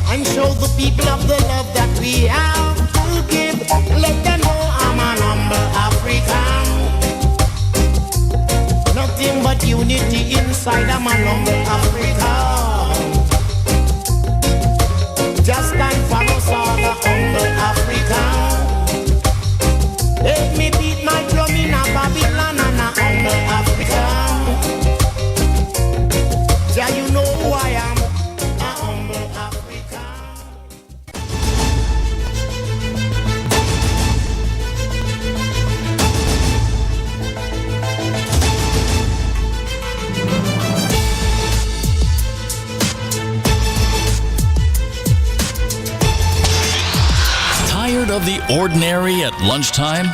and show the people of the love that we have to give. Let them know I'm an humble African. Nothing but unity inside, I'm an humble African. Just stand for us all, the humble African. Let me beat my drum in a Babylon and a humble African. Yeah, you know who I am, a humble African. Tired of the ordinary at lunchtime?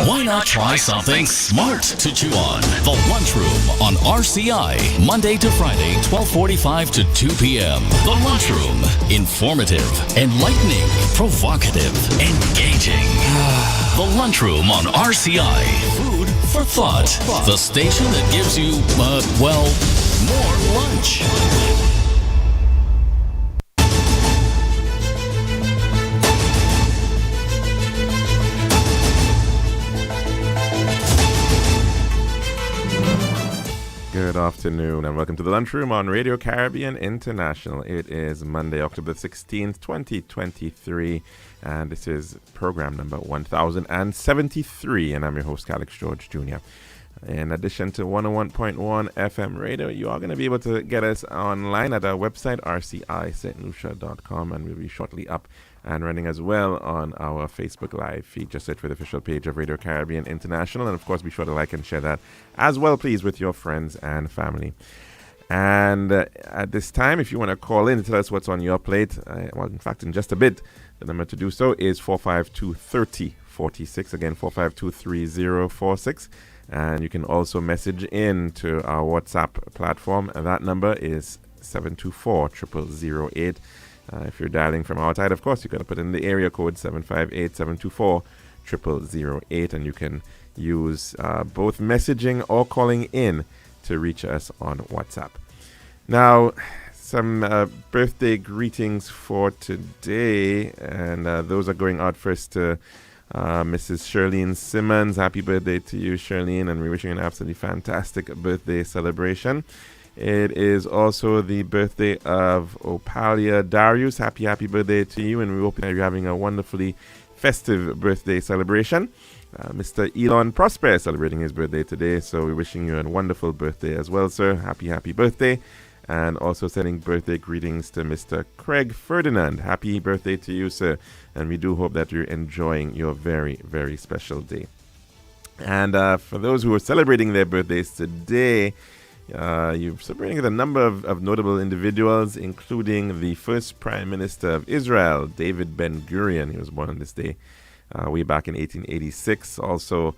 Why not try something smart to chew on? The Lunchroom on RCI, Monday to Friday, 12:45 to 2 p.m. The Lunchroom, informative, enlightening, provocative, engaging. The Lunchroom on RCI, food for thought. The station that gives you, more lunch. Good afternoon and welcome to the Lunchroom on Radio Caribbean International. It is Monday, October 16th, 2023, and this is program number 1073, and I'm your host, Alex George Jr. In addition to 101.1 FM radio, you are going to be able to get us online at our website, rcistlucia.com, and we'll be shortly up and running as well on our Facebook Live feed. Just search for the official page of Radio Caribbean International, and of course be sure to like and share that as well, please, with your friends and family. And at this time, if you want to call in and tell us what's on your plate, in fact, in just a bit, the number to do so is 452-3046. Again, 452-3046. And you can also message in to our WhatsApp platform, and that number is 724-0008. If you're dialing from outside, of course, you're going to put in the area code 758-724-0008, and you can use both messaging or calling in to reach us on WhatsApp. Now, some birthday greetings for today, and those are going out first to Mrs. Shirlene Simmons. Happy birthday to you, Shirlene, and we're wishing you an absolutely fantastic birthday celebration. It is also the birthday of Opalia Darius. Happy birthday to you, and we hope that you're having a wonderfully festive birthday celebration. Mr. Elon Prosper is celebrating his birthday today, so we're wishing you a wonderful birthday as well, sir. Happy birthday. And also sending birthday greetings to Mr. Craig Ferdinand. Happy birthday to you, sir. And we do hope that you're enjoying your very, very special day. And for those who are celebrating their birthdays today, you're celebrating with a number of notable individuals, including the first Prime Minister of Israel, David Ben-Gurion. He was born on this day way back in 1886. Also,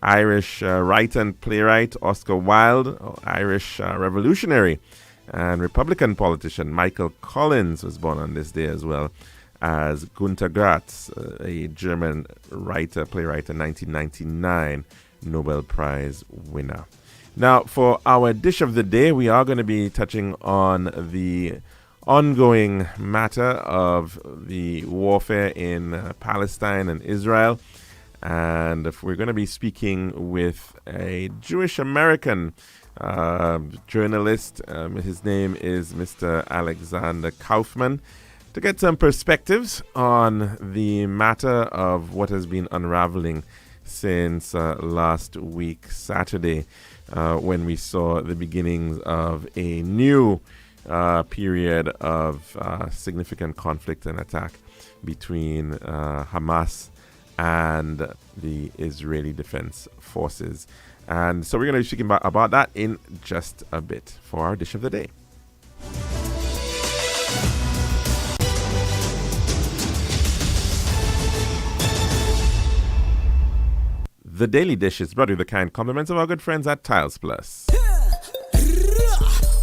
Irish writer and playwright Oscar Wilde, Irish revolutionary and Republican politician Michael Collins was born on this day, as well as Günter Grass, a German writer, playwright, and 1999 Nobel Prize winner. Now, for our dish of the day, we are going to be touching on the ongoing matter of the warfare in Palestine and Israel. And we're going to be speaking with a Jewish American journalist. His name is Mr. Alexander Kaufman, to get some perspectives on the matter of what has been unraveling since last week, Saturday, when we saw the beginnings of a new period of significant conflict and attack between Hamas and the Israeli Defense Forces. And so we're going to be speaking about that in just a bit for our dish of the day. The Daily Dish is brought to you with the kind compliments of our good friends at Tiles Plus.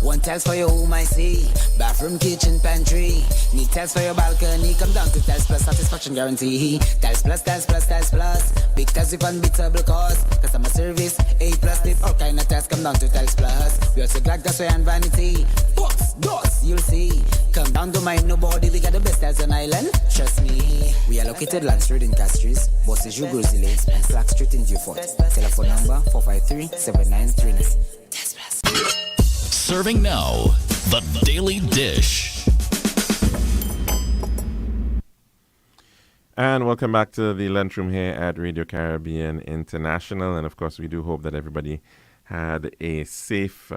One tiles for your room, I see. Bathroom, kitchen, pantry. Need tiles for your balcony. Come down to tiles plus satisfaction guarantee. Tiles plus, tiles plus, tiles plus. Big tiles with unbeatable cost. Customer service, A plus. Did all kind of tiles. Come down to tiles plus. We also got gasway and vanity. Books, doors, you'll see. Come down to mind nobody. We got the best tiles on island. Trust me. We are located Land Street in Castries, Bosses Ju Grizzly, and Clark Street in Beaufort. Telephone number 453-7939. Tiles plus. Serving now, the Daily Dish. And welcome back to the lunchroom here at Radio Caribbean International. And of course, we do hope that everybody had a safe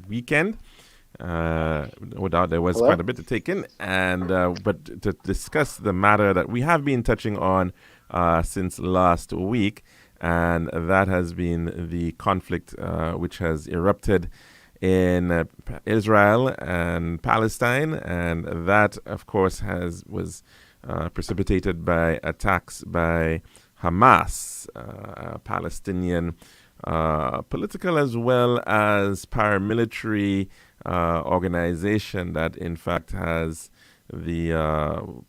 weekend. No doubt there was quite a bit to take in. And but to discuss the matter that we have been touching on since last week, and that has been the conflict which has erupted in Israel and Palestine, and that, of course, was precipitated by attacks by Hamas, a Palestinian political as well as paramilitary organization that, in fact, has the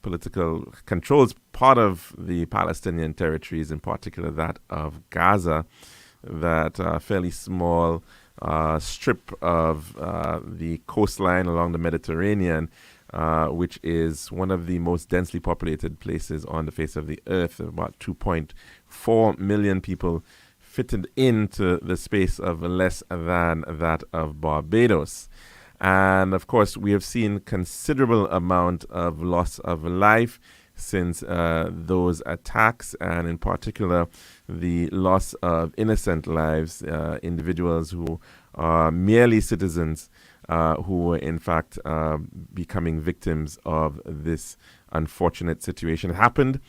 political controls part of the Palestinian territories, in particular that of Gaza, that fairly small strip of the coastline along the Mediterranean, which is one of the most densely populated places on the face of the earth. About 2.4 million people fitted into the space of less than that of Barbados. And of course, we have seen considerable amount of loss of life since those attacks, and in particular the loss of innocent lives, individuals who are merely citizens who were in fact becoming victims of this unfortunate situation. It happened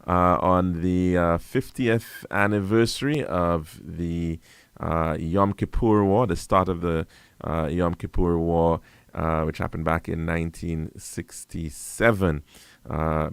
on the 50th anniversary of the Yom Kippur War, the start of the Yom Kippur War, which happened back in 1967.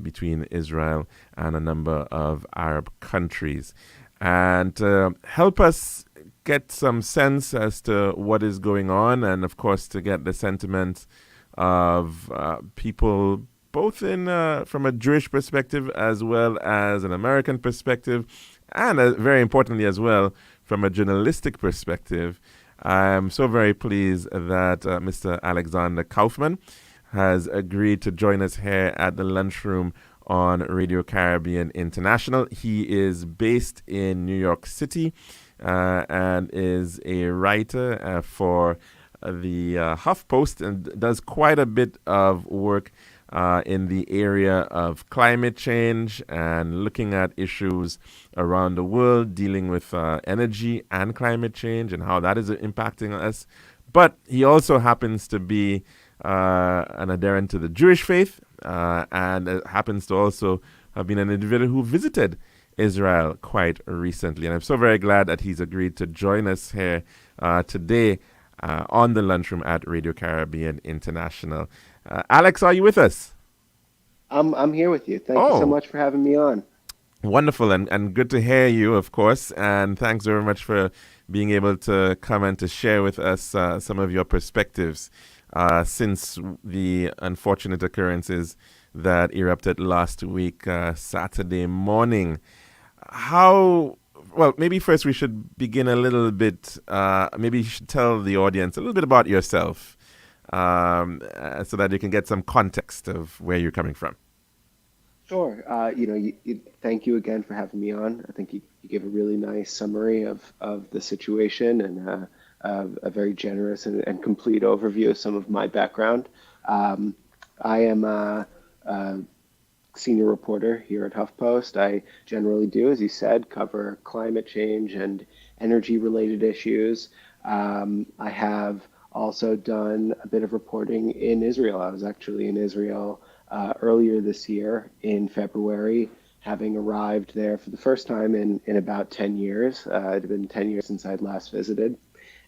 Between Israel and a number of Arab countries. And to help us get some sense as to what is going on, and of course to get the sentiments of people both in from a Jewish perspective as well as an American perspective, and very importantly as well from a journalistic perspective, I'm so very pleased that Mr. Alexander Kaufman has agreed to join us here at the lunchroom on Radio Caribbean International. He is based in New York City and is a writer for the HuffPost, and does quite a bit of work in the area of climate change and looking at issues around the world dealing with energy and climate change and how that is impacting us. But he also happens to be an adherent to the Jewish faith, and happens to also have been an individual who visited Israel quite recently. And I'm so very glad that he's agreed to join us here today on the lunchroom at Radio Caribbean International. Alex, are you with us? I'm here with you. Thank you so much for having me on. Wonderful, and good to hear you, of course. And thanks very much for being able to come and to share with us some of your perspectives since the unfortunate occurrences that erupted last week, Saturday morning. Well, maybe first we should begin a little bit, maybe you should tell the audience a little bit about yourself so that you can get some context of where you're coming from. Sure. Thank you again for having me on. I think you gave a really nice summary of the situation and a very generous and complete overview of some of my background. I am a senior reporter here at HuffPost. I generally do, as you said, cover climate change and energy-related issues. I have also done a bit of reporting in Israel. I was actually in Israel earlier this year in February, having arrived there for the first time in about 10 years. It had been 10 years since I'd last visited.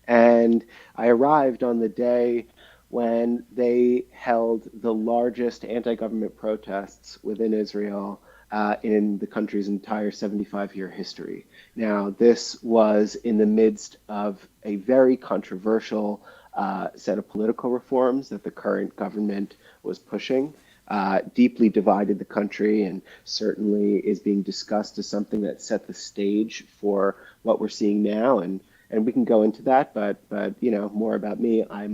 And I arrived on the day when they held the largest anti-government protests within Israel in the country's entire 75-year history. Now, this was in the midst of a very controversial set of political reforms that the current government was pushing. Deeply divided the country and certainly is being discussed as something that set the stage for what we're seeing now. And we can go into that, but more about me. I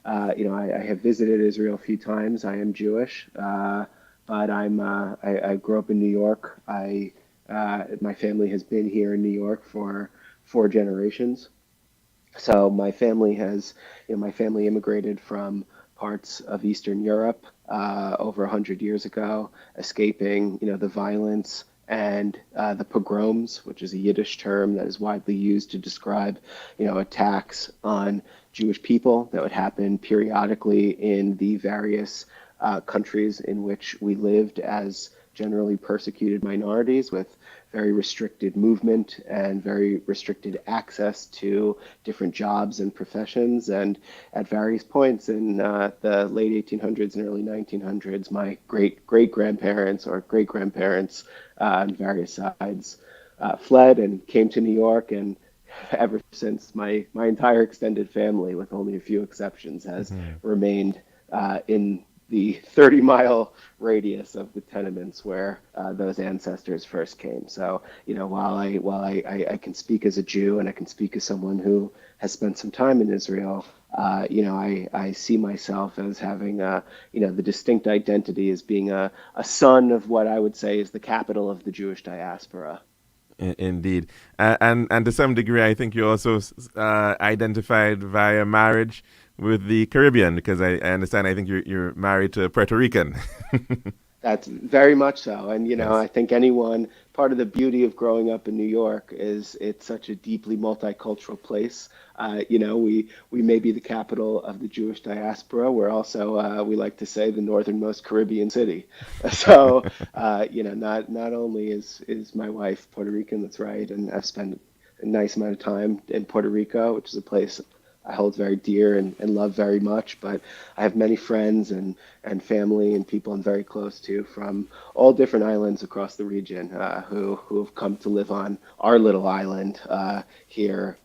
have visited Israel a few times. I am Jewish, but I grew up in New York. My family has been here in New York for 4 generations. So my family immigrated from parts of Eastern Europe over 100 years ago, escaping, the violence and the pogroms, which is a Yiddish term that is widely used to describe, attacks on Jewish people that would happen periodically in the various countries in which we lived as generally persecuted minorities with very restricted movement and very restricted access to different jobs and professions. And at various points in the late 1800s and early 1900s, my great grandparents or great grandparents on various sides fled and came to New York. And ever since, my entire extended family, with only a few exceptions, has remained in the 30-mile radius of the tenements where those ancestors first came. So, while I can speak as a Jew and I can speak as someone who has spent some time in Israel, I see myself as having, the distinct identity as being a son of what I would say is the capital of the Jewish diaspora. Indeed. And to some degree, I think you also identified via marriage with the Caribbean, because I understand, I think you're married to a Puerto Rican. That's very much so. And, Yes. I think part of the beauty of growing up in New York is it's such a deeply multicultural place. We may be the capital of the Jewish diaspora. We're also, we like to say, the northernmost Caribbean city. So, not only is my wife Puerto Rican, that's right, and I've spent a nice amount of time in Puerto Rico, which is a place I hold very dear and love very much. But I have many friends and family and people I'm very close to from all different islands across the region who have come to live on our little island here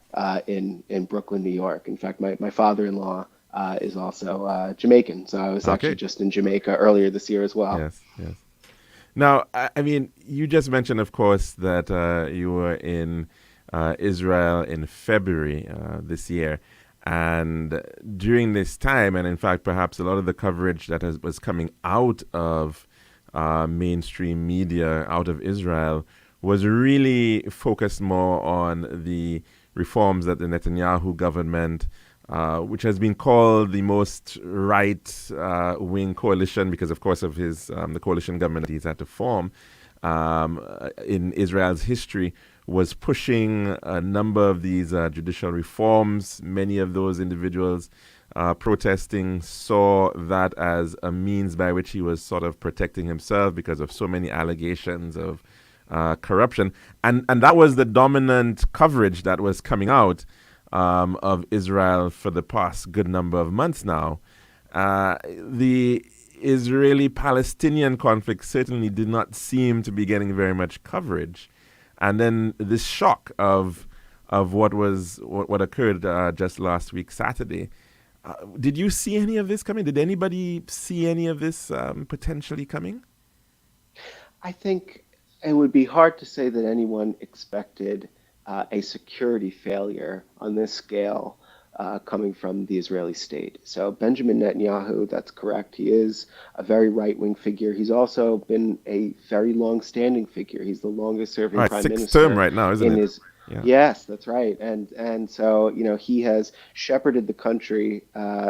in Brooklyn, New York. In fact, my father-in-law is also Jamaican. So I was actually Okay. just in Jamaica earlier this year as well. Yes, yes. Now, I mean, you just mentioned, of course, that you were in Israel in February this year. And during this time, and in fact, perhaps a lot of the coverage that was coming out of mainstream media out of Israel was really focused more on the reforms that the Netanyahu government, which has been called the most right-wing coalition because, of course, of his the coalition government that he's had to form in Israel's history, was pushing a number of these judicial reforms. Many of those individuals protesting saw that as a means by which he was sort of protecting himself because of so many allegations of corruption. And that was the dominant coverage that was coming out of Israel for the past good number of months now. The Israeli-Palestinian conflict certainly did not seem to be getting very much coverage. And then this shock of what occurred just last week, Saturday. Did you see any of this coming? Did anybody see any of this potentially coming? I think it would be hard to say that anyone expected a security failure on this scale coming from the Israeli state. So Benjamin Netanyahu, that's correct. He is a very right-wing figure. He's also been a very long-standing figure. He's the longest-serving prime sixth minister term right now, isn't it? Yeah. Yes, that's right. And so, he has shepherded the country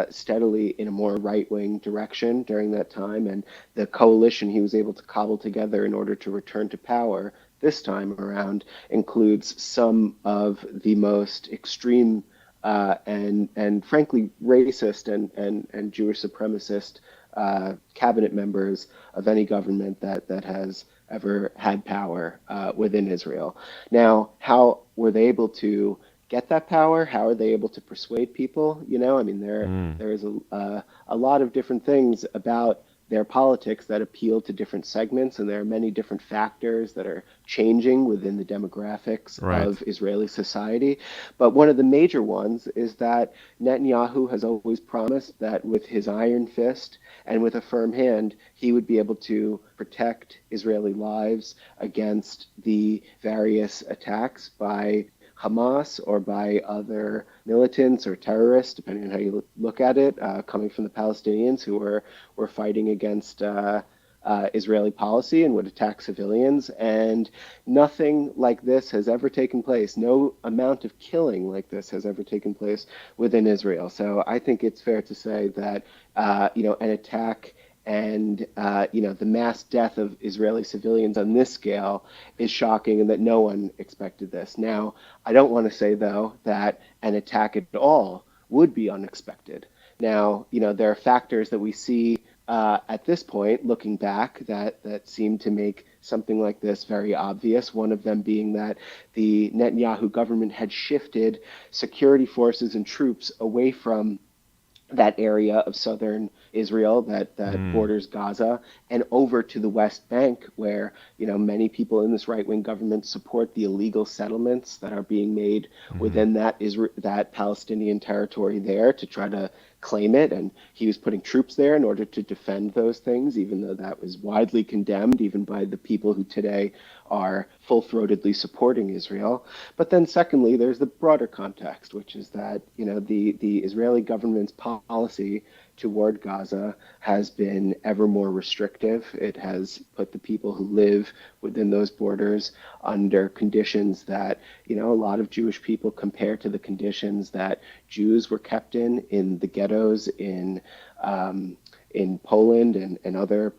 steadily in a more right-wing direction during that time. And the coalition he was able to cobble together in order to return to power this time around includes some of the most extreme and frankly racist and Jewish supremacist cabinet members of any government that has ever had power within Israel. Now, how were they able to get that power? How are they able to persuade people? There is a lot of different things about their politics that appeal to different segments, and there are many different factors that are changing within the demographics Right. of Israeli society. But one of the major ones is that Netanyahu has always promised that with his iron fist and with a firm hand, he would be able to protect Israeli lives against the various attacks by Hamas or by other militants or terrorists, depending on how you look at it, coming from the Palestinians who were fighting against Israeli policy and would attack civilians. And nothing like this has ever taken place. No amount of killing like this has ever taken place within Israel. So I think it's fair to say that an attack and the mass death of Israeli civilians on this scale is shocking, and that no one expected this. Now, I don't want to say, though, that an attack at all would be unexpected. Now, there are factors that we see at this point, looking back, that seem to make something like this very obvious. One of them being that the Netanyahu government had shifted security forces and troops away from that area of southern Israel that borders Gaza and over to the West Bank, where many people in this right-wing government support the illegal settlements that are being made within that Palestinian territory there to try to claim it. And he was putting troops there in order to defend those things, even though that was widely condemned even by the people who today are full-throatedly supporting Israel. But then secondly, there's the broader context, which is that the Israeli government's policy toward Gaza has been ever more restrictive. It has put the people who live within those borders under conditions that a lot of Jewish people compare to the conditions that Jews were kept in the ghettos in Poland and other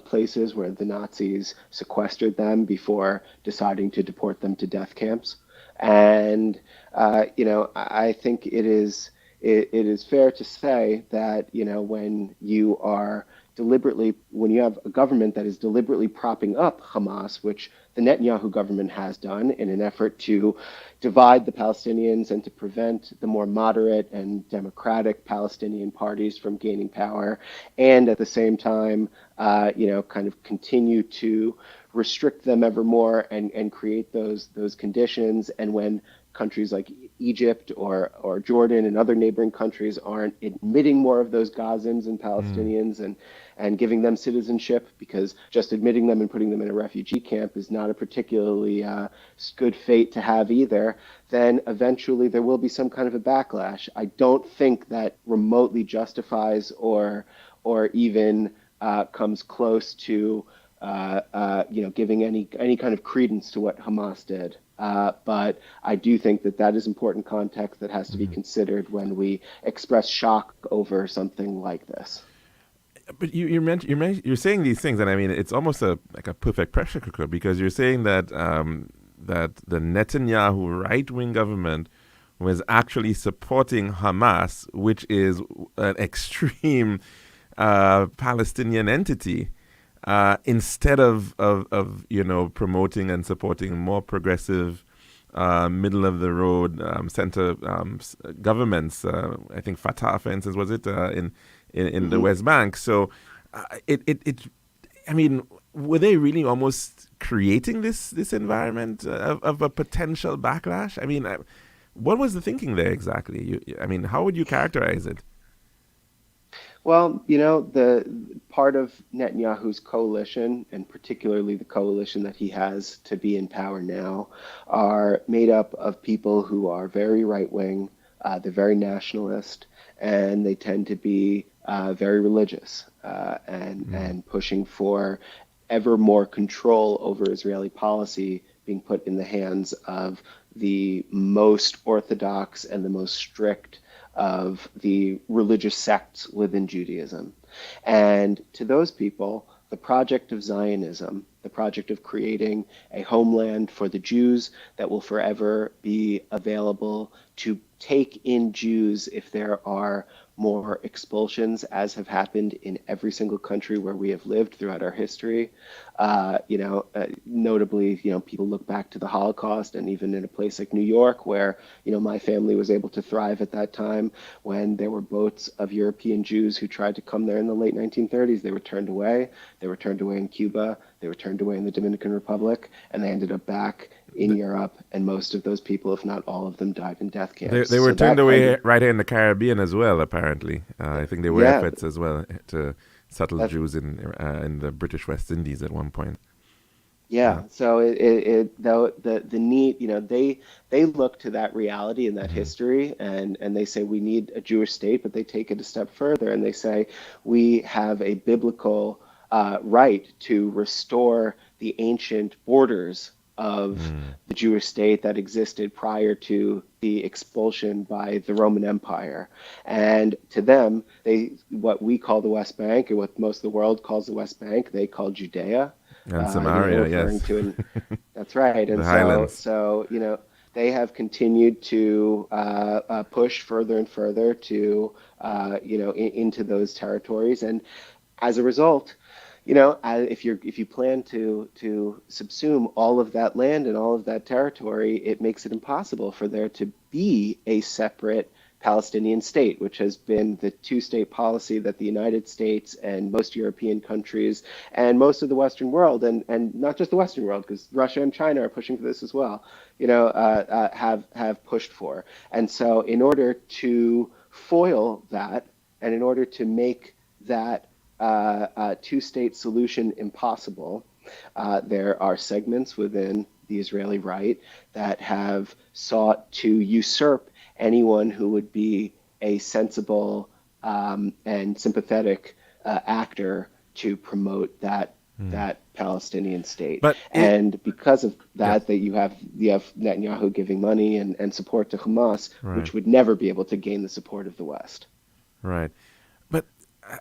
places where the Nazis sequestered them before deciding to deport them to death camps. And I think it is fair to say that when you have a government that is deliberately propping up Hamas, which the Netanyahu government has done in an effort to divide the Palestinians and to prevent the more moderate and democratic Palestinian parties from gaining power, and at the same time, kind of continue to restrict them ever more and create those conditions. And when countries like Egypt or Jordan and other neighboring countries aren't admitting more of those Gazans and Palestinians and giving them citizenship, because just admitting them and putting them in a refugee camp is not a particularly good fate to have either, then eventually there will be some kind of a backlash. I don't think that remotely justifies or even comes close to giving any kind of credence to what Hamas did. But I do think that is important context that has to be considered when we express shock over something like this. But you're saying these things, and I mean it's almost like a perfect pressure cooker, because you're saying that that the Netanyahu right-wing government was actually supporting Hamas, which is an extreme Palestinian entity. Instead of promoting and supporting more progressive, middle of the road center governments, I think Fatah, for instance, was it in the West Bank? So I mean, were they really almost creating this environment of a potential backlash? I mean, what was the thinking there exactly? I mean, how would you characterize it? Well, the part of Netanyahu's coalition, and particularly the coalition that he has to be in power now, are made up of people who are very right-wing, they're very nationalist, and they tend to be very religious and pushing for ever more control over Israeli policy being put in the hands of the most orthodox and the most strict of the religious sects within Judaism. And to those people, the project of Zionism the project of creating a homeland for the Jews that will forever be available to take in Jews if there are more expulsions, as have happened in every single country where we have lived throughout our history. Notably, people look back to the Holocaust, and even in a place like New York, where, my family was able to thrive at that time, when there were boats of European Jews who tried to come there in the late 1930s, they were turned away. They were turned away in Cuba. They were turned away in the Dominican Republic, and they ended up back in Europe, and most of those people, if not all of them, died in death camps. They were turned away right here in the Caribbean as well, apparently. I think there were efforts as well to settle Jews in the British West Indies at one point. Yeah, so the need, they look to that reality and that history, and they say we need a Jewish state, but they take it a step further and they say we have a biblical right to restore the ancient borders of the Jewish state that existed prior to the expulsion by the Roman Empire. And to them, what we call the West Bank, or what most of the world calls the West Bank, they call Judea. And Samaria, yes. That's right. And so they have continued to push further and further to, into those territories. And as a result, if you plan to subsume all of that land and all of that territory, it makes it impossible for there to be a separate Palestinian state, which has been the two-state policy that the United States and most European countries and most of the Western world, and not just the Western world, because Russia and China are pushing for this as well, have pushed for. And so in order to foil that, and in order to make that two-state solution impossible, there are segments within the Israeli right that have sought to usurp anyone who would be a sensible and sympathetic actor to promote that Palestinian state. And because of that, that you have Netanyahu giving money and support to Hamas, which would never be able to gain the support of the West. Right.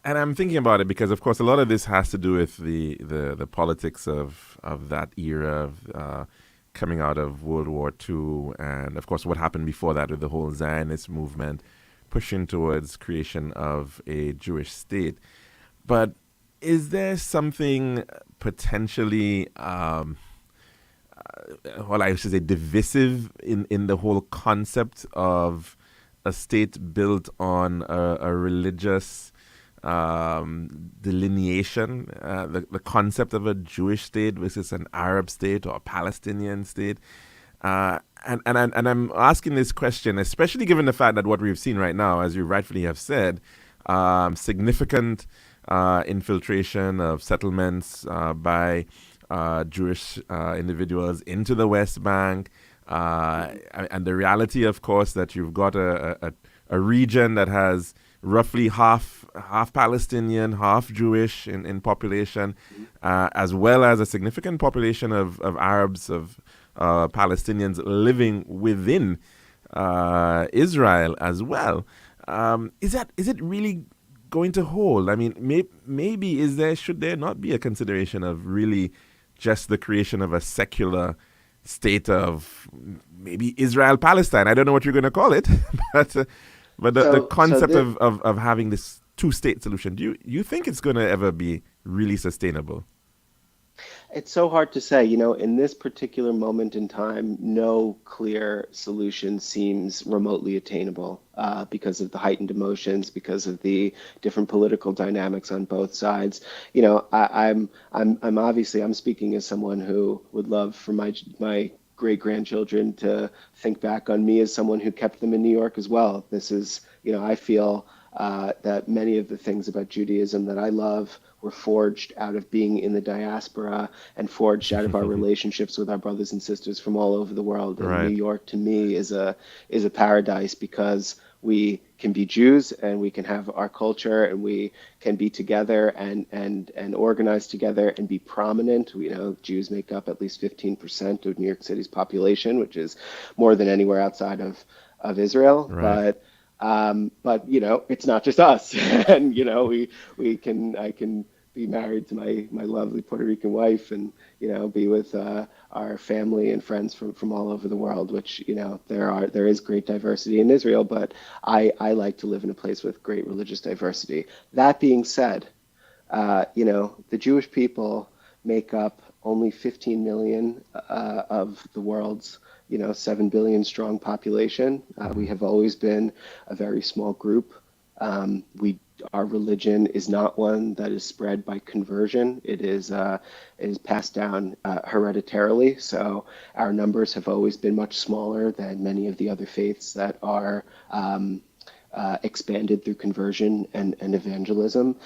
And I'm thinking about it because, of course, a lot of this has to do with the politics of that era of coming out of World War II, and of course what happened before that with the whole Zionist movement pushing towards creation of a Jewish state. But is there something potentially, I should say, divisive in the whole concept of a state built on a religious delineation, the concept of a Jewish state versus an Arab state or a Palestinian state? And I'm asking this question, especially given the fact that what we've seen right now, as you rightfully have said, significant infiltration of settlements by Jewish individuals into the West Bank, and the reality, of course, that you've got a region that has roughly half Palestinian, half Jewish in population, as well as a significant population of Arabs, of Palestinians living within Israel as well. Is it really going to hold? I mean, maybe should there not be a consideration of really just the creation of a secular state of maybe Israel-Palestine? I don't know what you're going to call it, but the concept of having this two-state solution, do you think it's going to ever be really sustainable? It's so hard to say. In this particular moment in time, no clear solution seems remotely attainable because of the heightened emotions, because of the different political dynamics on both sides. I'm speaking as someone who would love for my great-grandchildren to think back on me as someone who kept them in New York as well. This is, I feel that many of the things about Judaism that I love were forged out of being in the diaspora and forged out of our relationships with our brothers and sisters from all over the world. And New York, to me, is a paradise because we can be Jews and we can have our culture and we can be together and organize together and be prominent. Jews make up at least 15% of New York City's population, which is more than anywhere outside of Israel. Right. But it's not just us. And I can be married to my lovely Puerto Rican wife, and be with our family and friends from all over the world. Which there is great diversity in Israel, but I like to live in a place with great religious diversity. That being said, the Jewish people make up only 15 million of the world's 7 billion strong population. We have always been a very small group. Our religion is not one that is spread by conversion. It is passed down hereditarily. So our numbers have always been much smaller than many of the other faiths that are expanded through conversion and evangelism.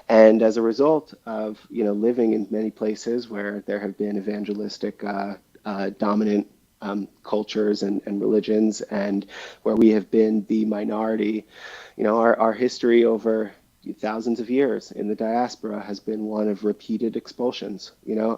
And as a result of living in many places where there have been evangelistic dominant cultures and religions, and where we have been the minority, our history over thousands of years in the diaspora has been one of repeated expulsions.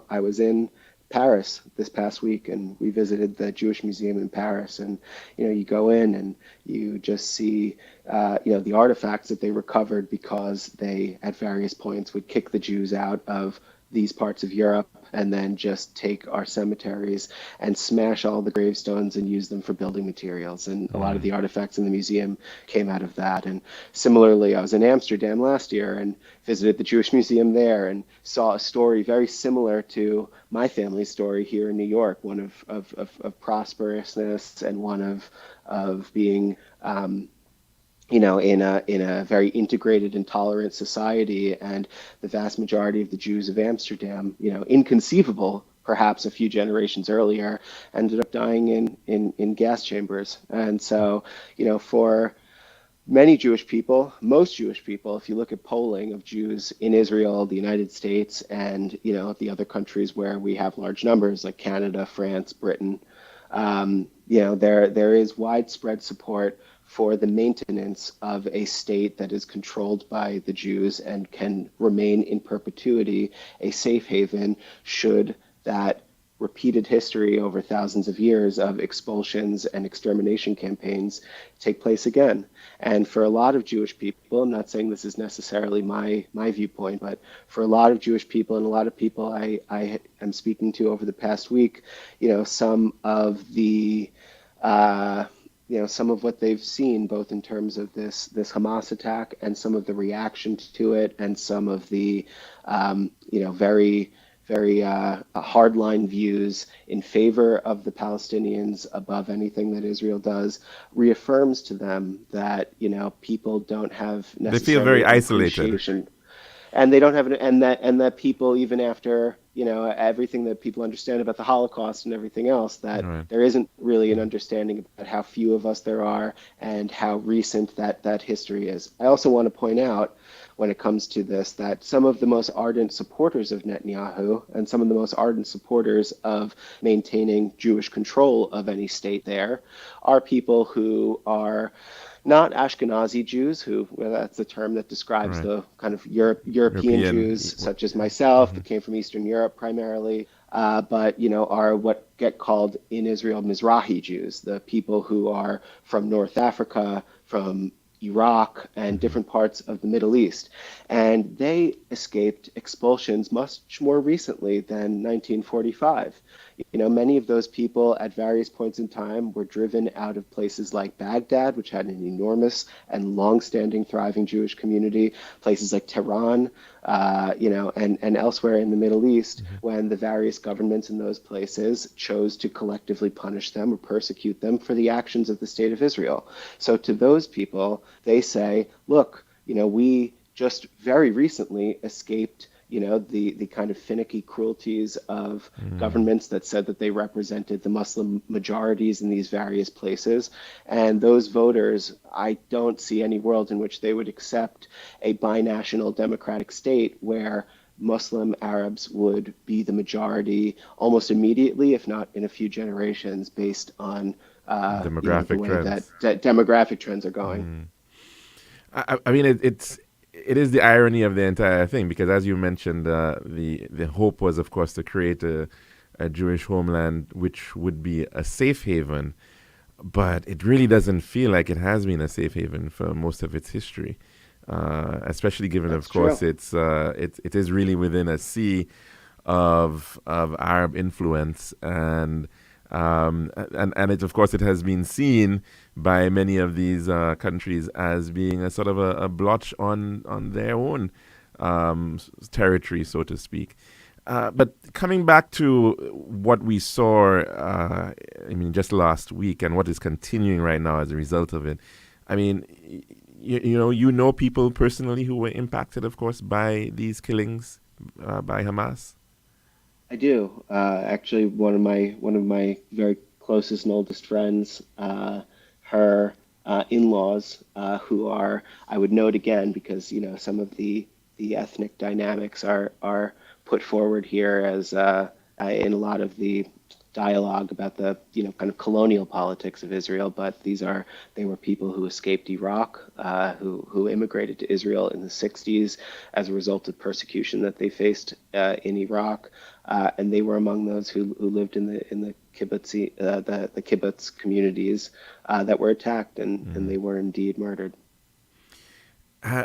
I was in Paris this past week, and we visited the Jewish Museum in Paris, and you go in and you just see the artifacts that they recovered because they at various points would kick the Jews out of these parts of Europe and then just take our cemeteries and smash all the gravestones and use them for building materials. And a lot of the artifacts in the museum came out of that. And similarly, I was in Amsterdam last year and visited the Jewish Museum there and saw a story very similar to my family's story here in New York, one of prosperousness and one of being in a very integrated and tolerant society. And the vast majority of the Jews of Amsterdam, inconceivable perhaps a few generations earlier, ended up dying in gas chambers. And so, for many Jewish people, most Jewish people, if you look at polling of Jews in Israel, the United States, and the other countries where we have large numbers like Canada, France, Britain, there is widespread support for the maintenance of a state that is controlled by the Jews and can remain in perpetuity a safe haven should that repeated history over thousands of years of expulsions and extermination campaigns take place again. And for a lot of Jewish people, I'm not saying this is necessarily my viewpoint, but for a lot of Jewish people and a lot of people I am speaking to over the past week, some of the some of what they've seen, both in terms of this Hamas attack and some of the reaction to it, and some of the very hardline views in favor of the Palestinians above anything that Israel does, reaffirms to them that people don't have necessarily, they feel very isolated, and they don't have and that people, even after everything that people understand about the Holocaust and everything else, that there isn't really an understanding about how few of us there are and how recent that history is. I also want to point out, when it comes to this, that some of the most ardent supporters of Netanyahu and some of the most ardent supporters of maintaining Jewish control of any state there are people who are not Ashkenazi Jews, that's the term that describes the kind of European Jews, such as myself, that came from Eastern Europe primarily, but are what get called in Israel Mizrahi Jews, the people who are from North Africa, from Iraq, and different parts of the Middle East. And they escaped expulsions much more recently than 1945. Many of those people at various points in time were driven out of places like Baghdad, which had an enormous and long-standing thriving Jewish community, places like Tehran, and elsewhere in the Middle East, when the various governments in those places chose to collectively punish them or persecute them for the actions of the state of Israel. So to those people, they say, look, we just very recently escaped the kind of finicky cruelties of governments that said that they represented the Muslim majorities in these various places. And those voters, I don't see any world in which they would accept a binational democratic state where Muslim Arabs would be the majority almost immediately, if not in a few generations, based on demographic the way trends. that demographic trends are going. I mean, it is the irony of the entire thing, because as you mentioned, the hope was, of course, to create a Jewish homeland which would be a safe haven, but it really doesn't feel like it has been a safe haven for most of its history. especially given, That's of course, true. it is really within a sea of Arab influence, and it, of course, it has been seen by many of these countries as being a sort of a blotch on their own territory, so to speak. But coming back to what we saw, just last week, and what is continuing right now as a result of it. I mean, you know people personally who were impacted, of course, by these killings by Hamas. I do. Actually, one of my very closest and oldest friends, her in-laws, who are, I would note again, because some of the ethnic dynamics are put forward here as in a lot of the dialogue about the kind of colonial politics of Israel, but they were people who escaped Iraq, who immigrated to Israel in the 60s as a result of persecution that they faced in Iraq, and they were among those who lived in the the kibbutz communities that were attacked, and they were indeed murdered.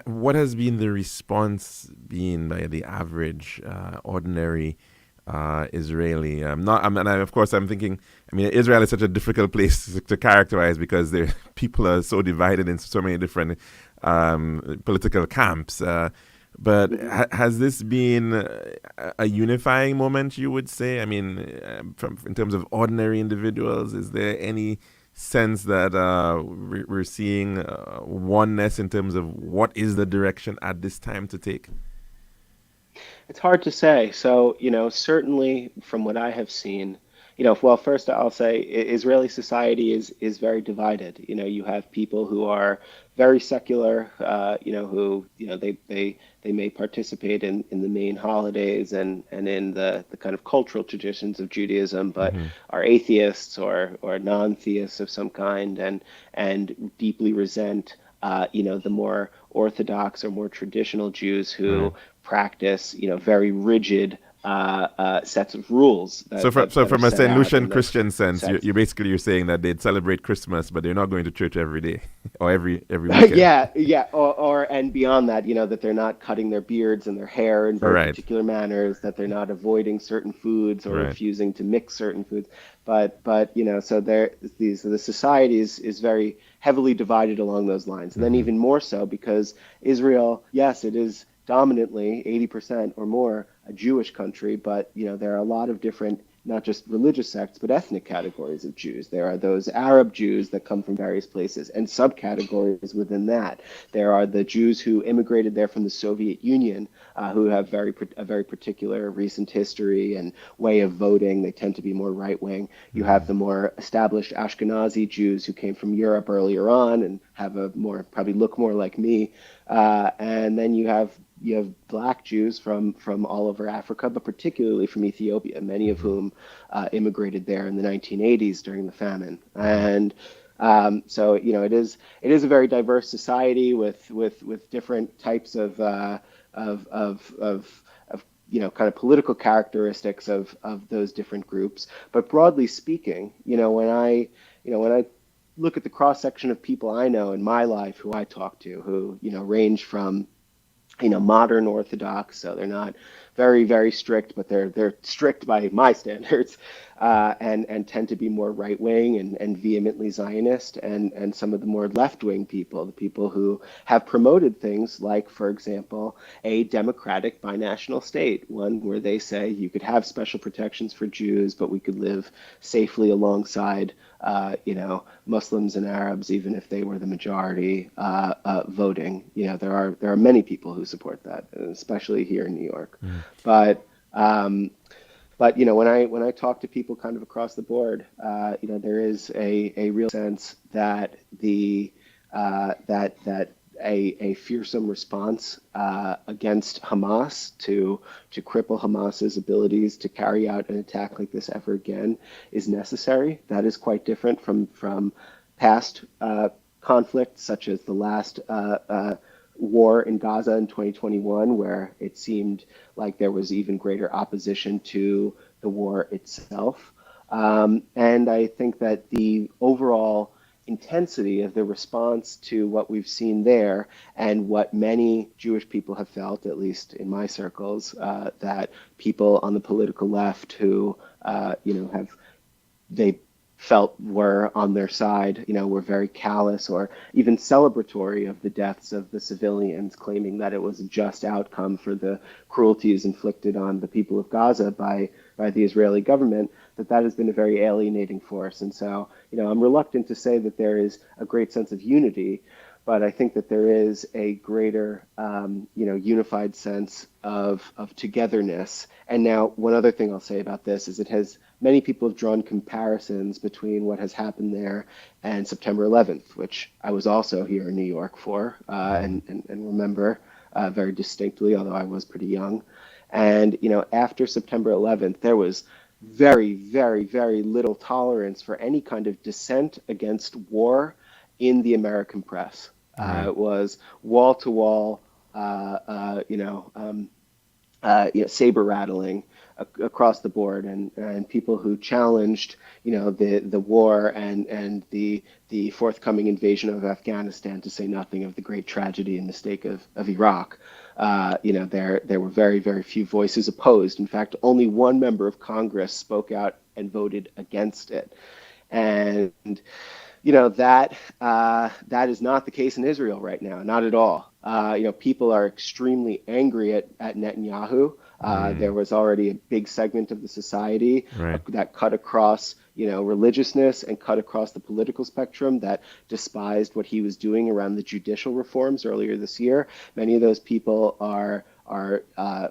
What has been the response been by the average, ordinary Israeli? Of course, I'm thinking. I mean, Israel is such a difficult place to characterize because people are so divided into so many different political camps. But has this been a unifying moment, you would say? I mean, in terms of ordinary individuals, is there any sense that we're seeing oneness in terms of what is the direction at this time to take? It's hard to say. So, certainly from what I have seen, well, first I'll say Israeli society is very divided. You have people who are very secular, who, they may participate in the main holidays and in the kind of cultural traditions of Judaism, but Hmm. are atheists or non-theists of some kind, and deeply resent, the more orthodox or more traditional Jews Right. who practice, very rigid sets of rules So, that are from a set Saint out Lucian in the Christian sense, sets. you're saying that they'd celebrate Christmas, but they're not going to church every day or every weekend. Yeah, yeah, or and beyond that, that they're not cutting their beards and their hair in very Right. particular manners, that they're not avoiding certain foods or Right. refusing to mix certain foods. But so the society is very heavily divided along those lines, and then Hmm. even more so because Israel, yes, it is dominantly 80% or more a Jewish country, but there are a lot of different, not just religious sects, but ethnic categories of Jews. There are those Arab Jews that come from various places, and subcategories within that. There are the Jews who immigrated there from the Soviet Union, who have a very particular recent history and way of voting. They tend to be more right wing. You have the more established Ashkenazi Jews who came from Europe earlier on and have probably look more like me. And then you have black Jews from all over Africa, but particularly from Ethiopia, many of Hmm. whom immigrated there in the 1980s during the famine. Hmm. And so it is a very diverse society with different types of kind of political characteristics of those different groups. But broadly speaking, when I look at the cross section of people I know in my life who I talk to, who range from modern Orthodox, so they're not very, very strict, but they're strict by my standards, and tend to be more right wing and vehemently Zionist, and some of the more left wing people, the people who have promoted things like, for example, a democratic binational state, one where they say you could have special protections for Jews, but we could live safely alongside Muslims and Arabs, even if they were the majority voting. There are many people who support that, especially here in New York. Hmm. But when I talk to people kind of across the board, there is a real sense that a fearsome response against Hamas to cripple Hamas's abilities to carry out an attack like this ever again is necessary. That is quite different from past conflicts, such as the last war in Gaza in 2021, where it seemed like there was even greater opposition to the war itself. And I think that the overall intensity of the response to what we've seen there and what many Jewish people have felt, at least in my circles, that people on the political left who, have they felt were on their side, were very callous or even celebratory of the deaths of the civilians, claiming that it was a just outcome for the cruelties inflicted on the people of Gaza by the Israeli government, that has been a very alienating force. And so, I'm reluctant to say that there is a great sense of unity, but I think that there is a greater, unified sense of togetherness. And now, one other thing I'll say about this is many people have drawn comparisons between what has happened there and September 11th, which I was also here in New York for and remember very distinctly, although I was pretty young. And, after September 11th, there was very, very, very little tolerance for any kind of dissent against war in the American press. It was wall to wall, saber rattling across the board, and people who challenged, the war and the forthcoming invasion of Afghanistan, to say nothing of the great tragedy and mistake of Iraq. There were very, very few voices opposed. In fact, only one member of Congress spoke out and voted against it. And that is not the case in Israel right now, not at all. People are extremely angry at Netanyahu. There was already a big segment of the society that cut across, religiousness and cut across the political spectrum that despised what he was doing around the judicial reforms earlier this year. Many of those people are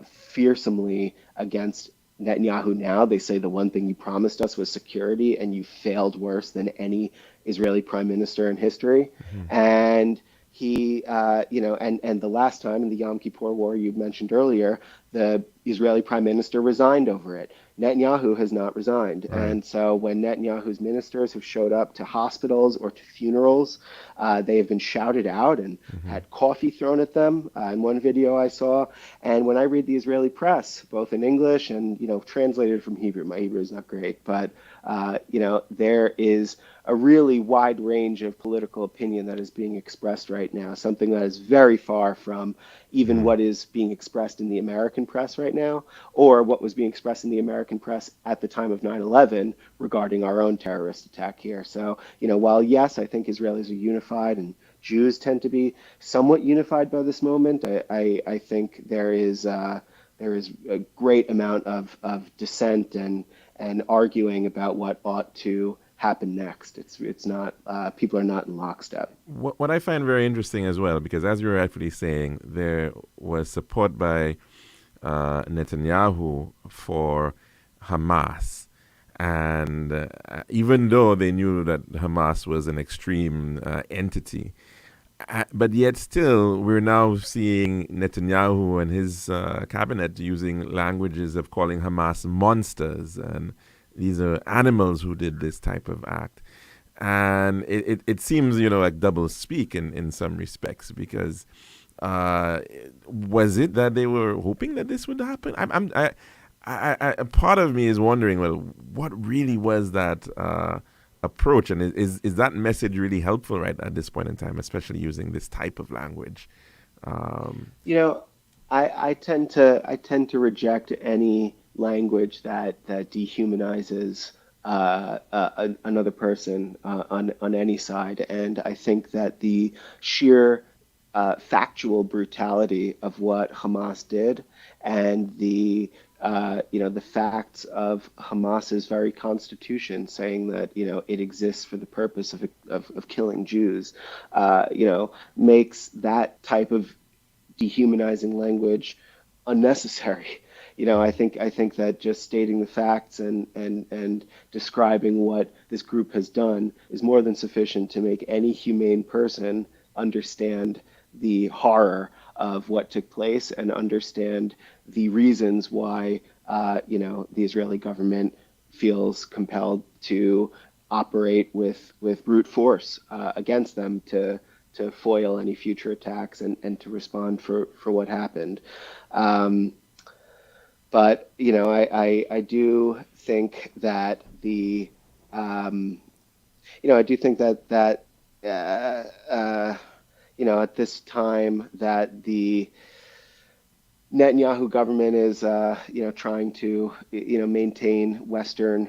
fearsomely against Netanyahu now. They say the one thing you promised us was security, and you failed worse than any Israeli prime minister in history. And he, and the last time in the Yom Kippur War you mentioned earlier, the Israeli prime minister resigned over it. Netanyahu has not resigned. And so when Netanyahu's ministers have showed up to hospitals or to funerals, they have been shouted out and had coffee thrown at them in one video I saw. And when I read the Israeli press, both in English and, translated from Hebrew, my Hebrew is not great, but, there is a really wide range of political opinion that is being expressed right now, something that is very far from even what is being expressed in the American press right now, or what was being expressed in the American press at the time of 9/11 regarding our own terrorist attack here. So, while yes, I think Israelis are unified and Jews tend to be somewhat unified by this moment, I think there is a great amount of dissent and arguing about what ought to happen next. It's not, people are not in lockstep. What I find very interesting as well, because as you're rightfully saying, there was support by Netanyahu for Hamas. And even though they knew that Hamas was an extreme entity, but yet still, we're now seeing Netanyahu and his cabinet using languages of calling Hamas monsters, and these are animals who did this type of act. And it seems, like double speak in some respects, because was it that they were hoping that this would happen? I part of me is wondering, well, what really was that approach, and is that message really helpful right at this point in time, especially using this type of language? I tend to reject any language that dehumanizes another person on any side, and I think that the sheer factual brutality of what Hamas did and the facts of Hamas's very constitution saying that, it exists for the purpose of killing Jews, makes that type of dehumanizing language unnecessary. I think that just stating the facts and describing what this group has done is more than sufficient to make any humane person understand the horror of what took place and understand the reasons why, the Israeli government feels compelled to operate with brute force against them to foil any future attacks and to respond for what happened. But, I do think that I do think that at this time that the Netanyahu government is, trying to, maintain Western,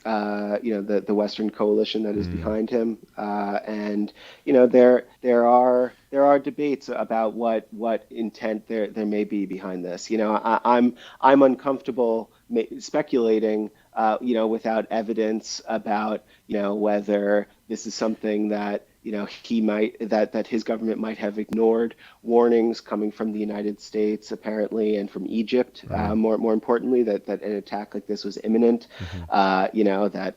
the Western coalition that is behind him, and there are debates about what intent there may be behind this. I'm uncomfortable speculating, without evidence about, whether this is something that he might that his government might have ignored warnings coming from the United States apparently and from Egypt, more importantly, that an attack like this was imminent. That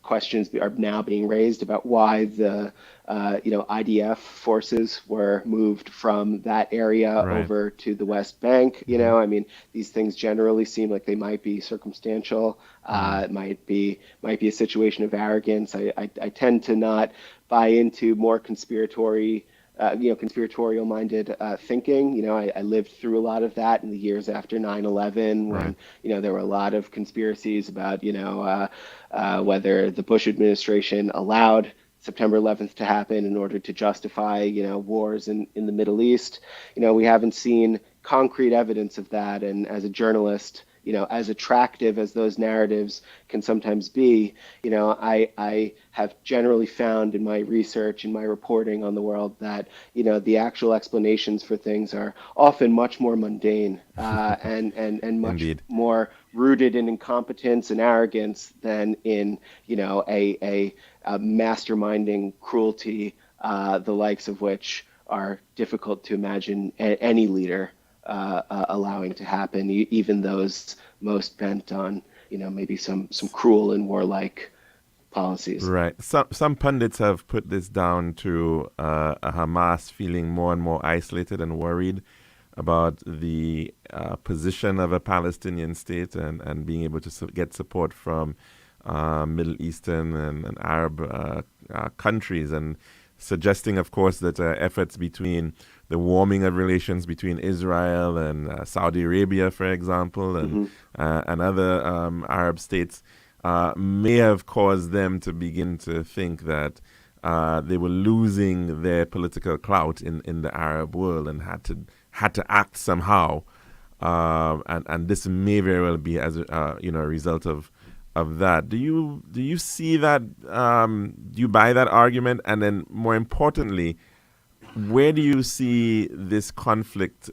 questions are now being raised about why the IDF forces were moved from that area over to the West Bank. I mean, these things generally seem like they might be circumstantial. It might be a situation of arrogance. I tend to not buy into more conspiratorial-minded thinking. I lived through a lot of that in the years after 9/11, when there were a lot of conspiracies about whether the Bush administration allowed September 11th to happen in order to justify wars in the Middle East. We haven't seen concrete evidence of that, and as a journalist, as attractive as those narratives can sometimes be, I have generally found in my research, in my reporting on the world, that, the actual explanations for things are often much more mundane, and much Indeed. more rooted in incompetence and arrogance than in, a masterminding cruelty, the likes of which are difficult to imagine any leader allowing to happen, even those most bent on, maybe some cruel and warlike policies. Right. Some pundits have put this down to a Hamas feeling more and more isolated and worried about the position of a Palestinian state and being able to get support from Middle Eastern and Arab countries, and suggesting, of course, that efforts between the warming of relations between Israel and Saudi Arabia, for example, and other Arab states may have caused them to begin to think that they were losing their political clout in the Arab world and had to act somehow, and this may very well be as a result of that. Do you see that? Do you buy that argument? And then, more importantly, where do you see this conflict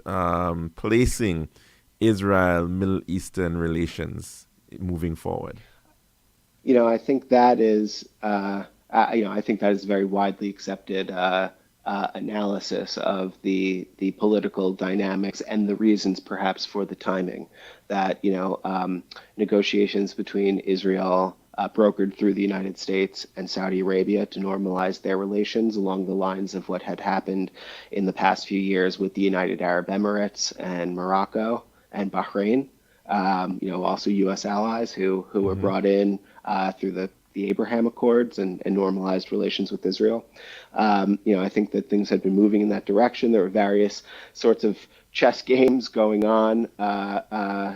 placing Israel-Middle Eastern relations moving forward? I think that is, I think that is very widely accepted analysis of the political dynamics and the reasons, perhaps, for the timing. That negotiations between Israel, brokered through the United States and Saudi Arabia to normalize their relations along the lines of what had happened in the past few years with the United Arab Emirates and Morocco and Bahrain. Also U.S. allies who were brought in through the Abraham Accords and normalized relations with Israel. I think that things had been moving in that direction. There were various sorts of chess games going on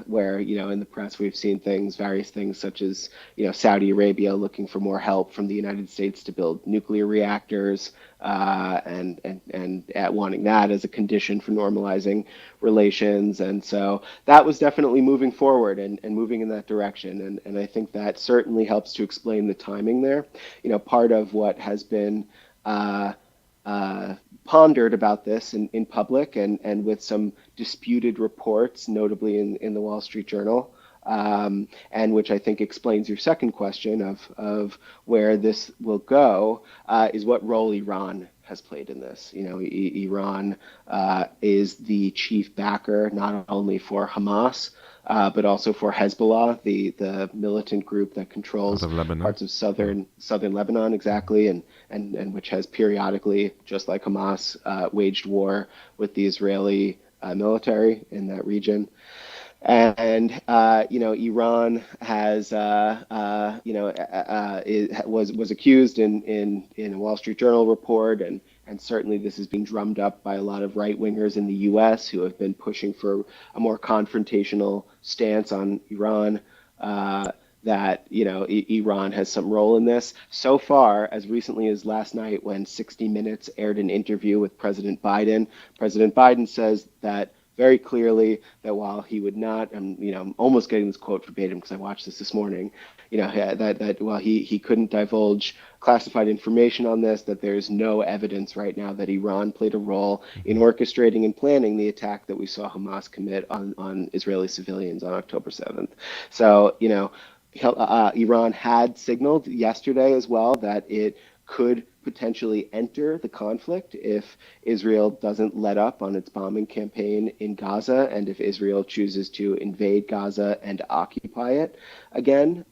where, in the press we've seen various things such as, Saudi Arabia looking for more help from the United States to build nuclear reactors and wanting that as a condition for normalizing relations. And so that was definitely moving forward and moving in that direction. And I think that certainly helps to explain the timing there. Part of what has been pondered about this in public and with some disputed reports, notably in the Wall Street Journal, and which I think explains your second question of where this will go, is what role Iran has played in this. Iran is the chief backer not only for Hamas, but also for Hezbollah, the militant group that controls parts of southern Lebanon, exactly, and which has periodically, just like Hamas, waged war with the Israeli military in that region. And Iran has was accused in a Wall Street Journal report, and certainly this is being drummed up by a lot of right-wingers in the U.S. who have been pushing for a more confrontational stance on Iran. that Iran has some role in this. So far, as recently as last night, when 60 Minutes aired an interview with President Biden says that very clearly that while he would not, I'm almost getting this quote verbatim because I watched this morning, that while he couldn't divulge classified information on this, that there's no evidence right now that Iran played a role in orchestrating and planning the attack that we saw Hamas commit on Israeli civilians on October 7th. So, Iran had signaled yesterday as well that it could potentially enter the conflict if Israel doesn't let up on its bombing campaign in Gaza and if Israel chooses to invade Gaza and occupy it again.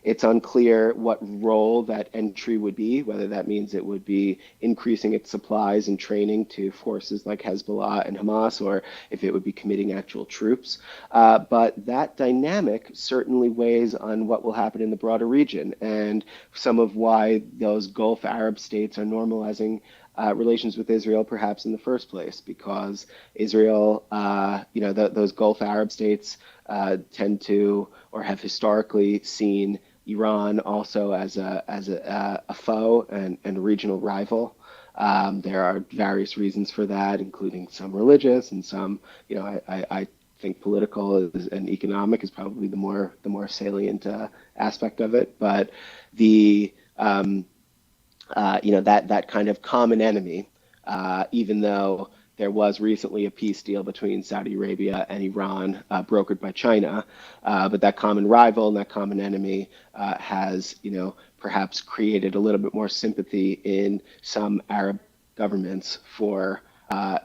It's unclear what role that entry would be, whether that means it would be increasing its supplies and training to forces like Hezbollah and Hamas, or if it would be committing actual troops. But that dynamic certainly weighs on what will happen in the broader region, and some of why those Gulf Arab states are normalizing relations with Israel, perhaps in the first place, because Israel, those Gulf Arab states tend to, or have historically seen Iran also as a foe and a regional rival. There are various reasons for that, including some religious and some, I think political and economic is probably the more salient aspect of it. But the that kind of common enemy, even though there was recently a peace deal between Saudi Arabia and Iran brokered by China, but that common rival and that common enemy has, perhaps created a little bit more sympathy in some Arab governments for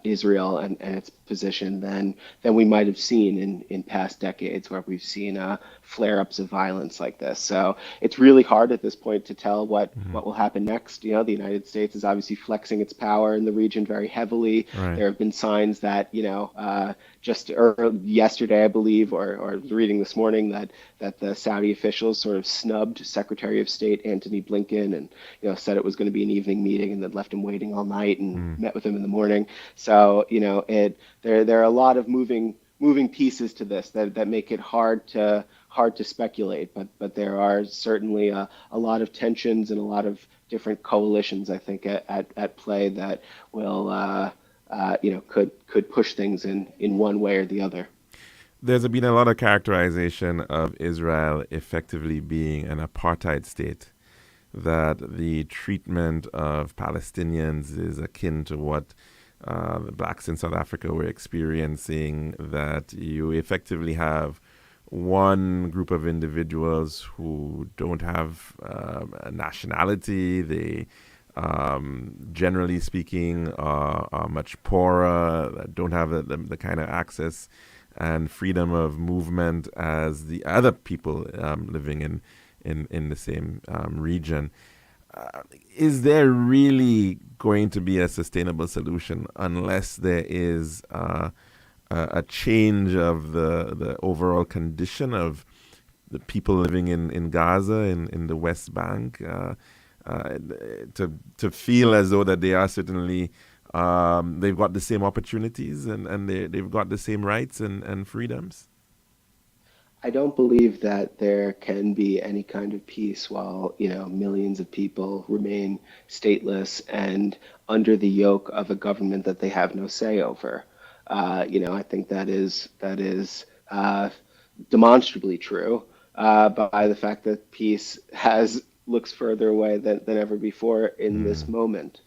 Israel and its position than we might have seen in past decades, where we've seen flare-ups of violence like this. So it's really hard at this point to tell what will happen next. The United States is obviously flexing its power in the region very heavily. Right. There have been signs that just yesterday, I believe, or reading this morning, that the Saudi officials sort of snubbed Secretary of State Antony Blinken and said it was going to be an evening meeting, and then left him waiting all night and met with him in the morning. So there are a lot of moving pieces to this that make it hard to speculate, but there are certainly a lot of tensions and a lot of different coalitions, I think, at play that will could push things in one way or the other. There's been a lot of characterization of Israel effectively being an apartheid state, that the treatment of Palestinians is akin to what the blacks in South Africa were experiencing, that you effectively have one group of individuals who don't have a nationality. They, generally speaking, are much poorer, don't have the kind of access and freedom of movement as the other people living in the same region. Is there really going to be a sustainable solution unless there is a change of the overall condition of the people living in Gaza, in the West Bank, to feel as though that they are certainly they've got the same opportunities and they've got the same rights and freedoms? I don't believe that there can be any kind of peace while, millions of people remain stateless and under the yoke of a government that they have no say over. I think that is demonstrably true by the fact that peace looks further away than ever before in this moment.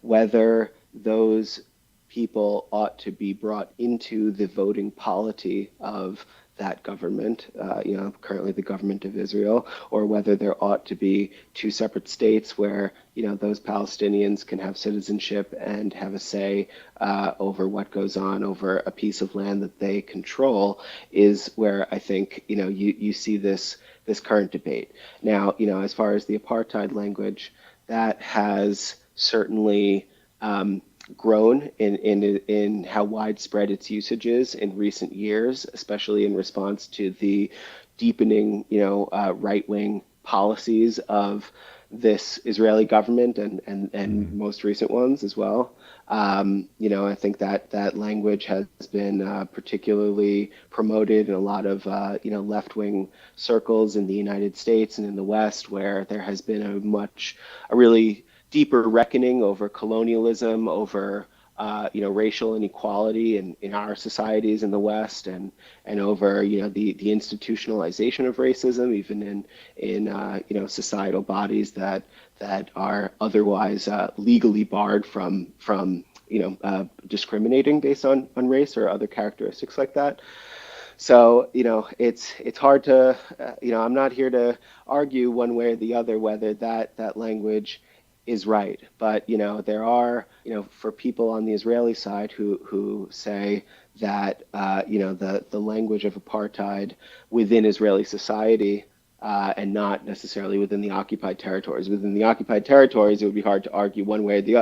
Whether those people ought to be brought into the voting polity of that government, currently the government of Israel, or whether there ought to be two separate states where, those Palestinians can have citizenship and have a say over what goes on over a piece of land that they control, is where I think, you see this current debate. Now, as far as the apartheid language, that has certainly grown in how widespread its usage is in recent years, especially in response to the deepening, right-wing policies of this Israeli government and most recent ones as well. I think that language has been particularly promoted in a lot of left-wing circles in the United States and in the West, where there has been a really deeper reckoning over colonialism, over racial inequality in our societies in the West, and over the institutionalization of racism, even in societal bodies that are otherwise legally barred from discriminating based on race or other characteristics like that. So, it's hard to, I'm not here to argue one way or the other whether that language is right. But, there are, for people on the Israeli side who say that, the language of apartheid within Israeli society and not necessarily within the occupied territories. Within the occupied territories, it would be hard to argue one way or the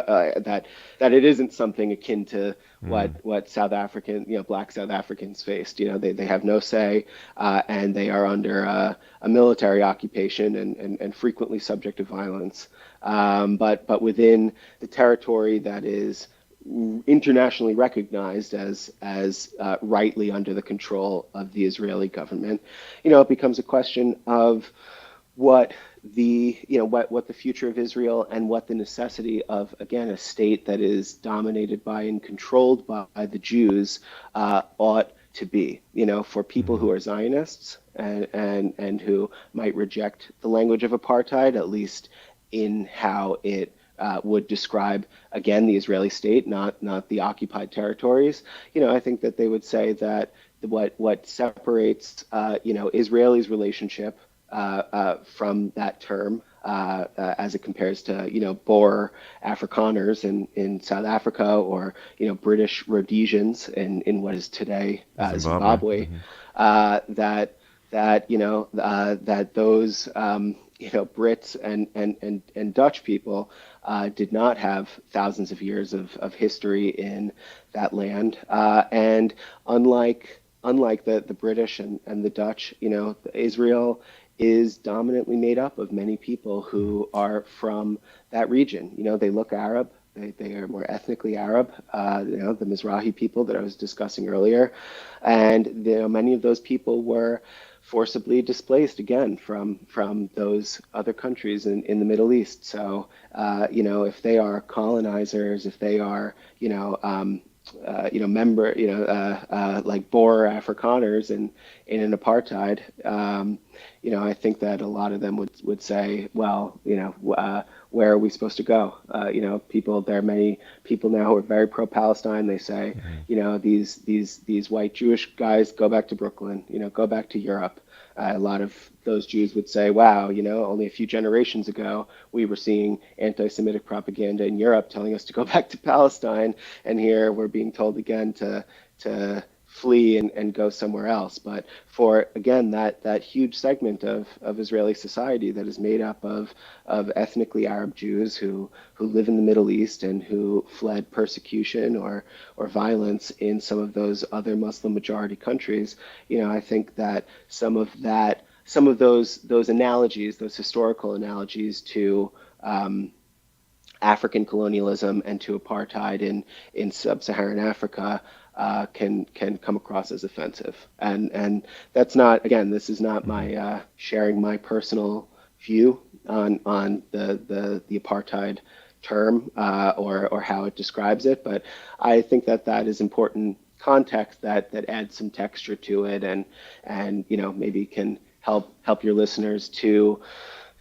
that it isn't something akin to what South African, Black South Africans faced. They have no say, and they are under a military occupation and frequently subject to violence. But within the territory that is internationally recognized as rightly under the control of the Israeli government, it becomes a question of what the future of Israel and what the necessity of, again, a state that is dominated by and controlled by the Jews ought to be. For people who are Zionists and who might reject the language of apartheid, at least in how it would describe, again, the Israeli state, not the occupied territories. I think that they would say that what separates, Israelis' relationship from that term, as it compares to, Boer Afrikaners in South Africa, or, British Rhodesians in what is today Zimbabwe, that those Brits and Dutch people did not have thousands of years of history in that land, and unlike the British and the Dutch, Israel is dominantly made up of many people who are from that region. They look Arab. They are more ethnically Arab, the Mizrahi people that I was discussing earlier, and many of those people were forcibly displaced again from those other countries in the Middle East. So, if they are colonizers, if they are, like Boer Afrikaners in an apartheid, I think that a lot of them would say, well, where are we supposed to go? There are many people now who are very pro-Palestine. They say, these white Jewish guys, go back to Brooklyn, go back to Europe. A lot of those Jews would say, wow, only a few generations ago, we were seeing anti-Semitic propaganda in Europe telling us to go back to Palestine, and here we're being told again to flee and go somewhere else. But for, again, that huge segment of Israeli society that is made up of ethnically Arab Jews who live in the Middle East and who fled persecution or violence in some of those other Muslim majority countries, I think that some of those analogies, those historical analogies to African colonialism and to apartheid in sub-Saharan Africa can come across as offensive, and that's not, again, this is not my sharing my personal view on the apartheid term or how it describes it, but I think that is important context that adds some texture to it, and maybe can help your listeners to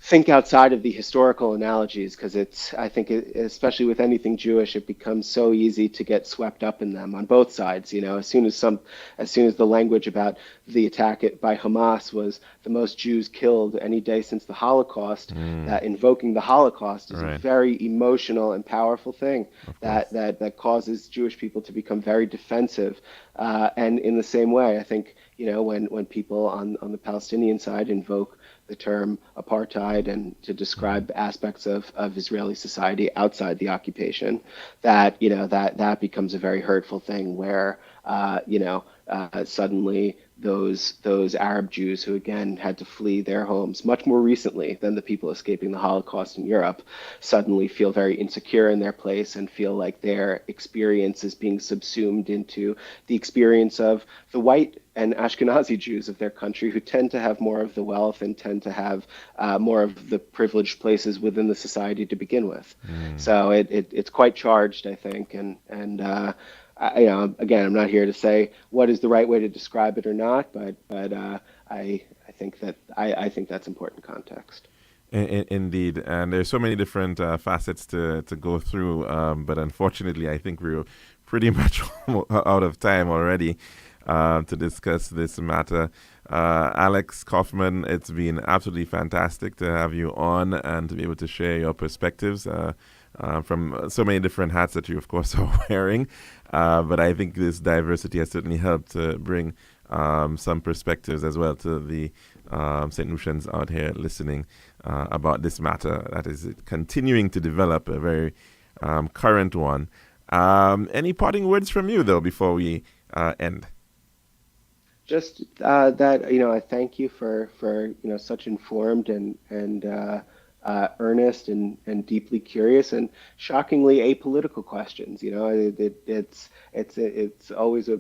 think outside of the historical analogies, because I think especially with anything Jewish, it becomes so easy to get swept up in them on both sides. As soon as the language about the attack by Hamas was the most Jews killed any day since the Holocaust, that invoking the Holocaust is a very emotional and powerful thing that causes Jewish people to become very defensive. And in the same way, I think, when people on the Palestinian side invoke the term apartheid and to describe aspects of Israeli society outside the occupation, that becomes a very hurtful thing where, suddenly those Arab Jews who again had to flee their homes much more recently than the people escaping the Holocaust in Europe suddenly feel very insecure in their place and feel like their experience is being subsumed into the experience of the white and Ashkenazi Jews of their country, who tend to have more of the wealth and tend to have more of the privileged places within the society to begin with. So it's quite charged, I think, and again, I'm not here to say what is the right way to describe it or not, but I think that's important context. Indeed, and there's so many different facets to go through, but unfortunately, I think we're pretty much out of time already to discuss this matter. Alex Kaufman, it's been absolutely fantastic to have you on and to be able to share your perspectives from so many different hats that you, of course, are wearing. But I think this diversity has certainly helped to bring some perspectives as well to the St. Lucians out here listening about this matter that is continuing to develop, a very current one. Any parting words from you, though, before we end? Just that I thank you for such informed and earnest and deeply curious and shockingly apolitical questions. It's always a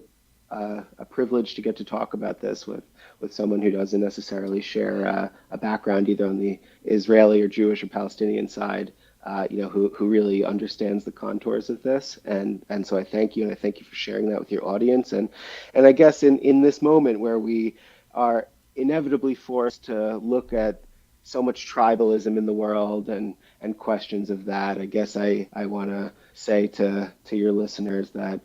privilege to get to talk about this with someone who doesn't necessarily share a background either on the Israeli or Jewish or Palestinian side. Who really understands the contours of this, and so I thank you, and I thank you for sharing that with your audience, and I guess in this moment where we are inevitably forced to look at so much tribalism in the world and questions of that, I guess I want to say to your listeners that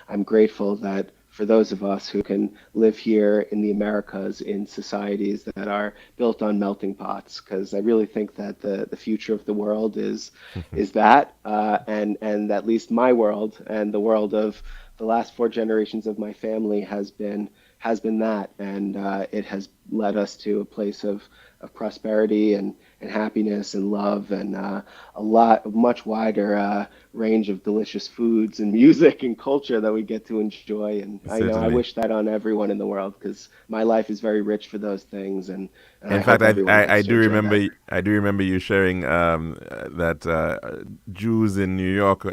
I'm grateful that for those of us who can live here in the Americas in societies that are built on melting pots, because I really think that the future of the world is that, and at least my world and the world of the last 4 generations of my family has been that, and it has led us to a place of prosperity and happiness and love and a much wider range of delicious foods and music and culture that we get to enjoy. And I wish that on everyone in the world, because my life is very rich for those things. And in fact, I do remember you sharing that Jews in New York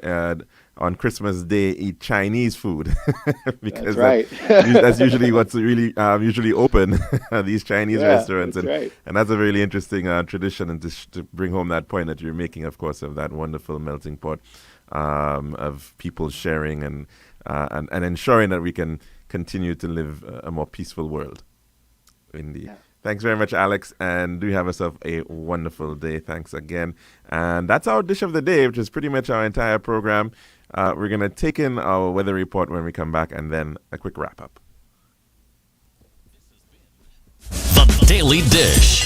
on Christmas Day eat Chinese food because that's right. That's usually what's really usually open, these Chinese restaurants, and that's a really interesting tradition, and to bring home that point that you're making, of course, of that wonderful melting pot of people sharing and ensuring that we can continue to live a more peaceful world. Indeed. Yeah. Thanks very much, Alex, and do have yourself a wonderful day. Thanks again. And that's our dish of the day, which is pretty much our entire program. We're going to take in our weather report when we come back, and then a quick wrap-up. The Daily Dish.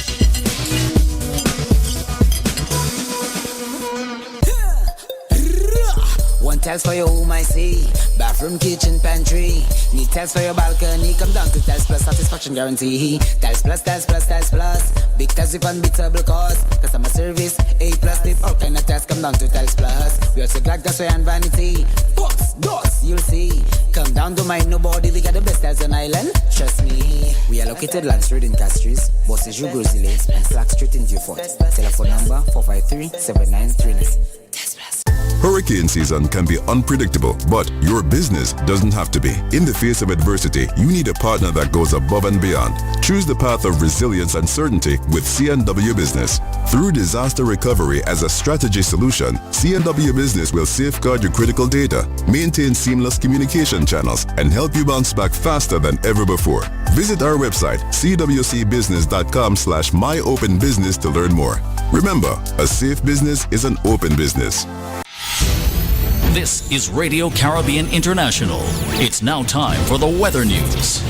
One tells for your home, I see. Bathroom, kitchen, pantry. Need tells for your balcony. Come down to Tells Plus, satisfaction guarantee. Tells Plus, Tells Plus, Tells Plus. Big tells if unbeatable cost. Customer service, A+. If all kind of tells come down to Tells Plus. We also got gas and vanity. Books, doors, you'll see. Come down to my nobody. We got the best tells on island. Trust me. We are located Lance Road in Castries, Bosses Joux Grizzlies, and Slack Street in Beaufort. Telephone number 453-7939. Hurricane season can be unpredictable, but your business doesn't have to be. In the face of adversity, you need a partner that goes above and beyond. Choose the path of resilience and certainty with C&W Business. Through disaster recovery as a strategy solution, C&W Business will safeguard your critical data, maintain seamless communication channels, and help you bounce back faster than ever before. Visit our website, cwcbusiness.com/myopenbusiness to learn more. Remember, a safe business is an open business. This is Radio Caribbean International. It's now time for the weather news.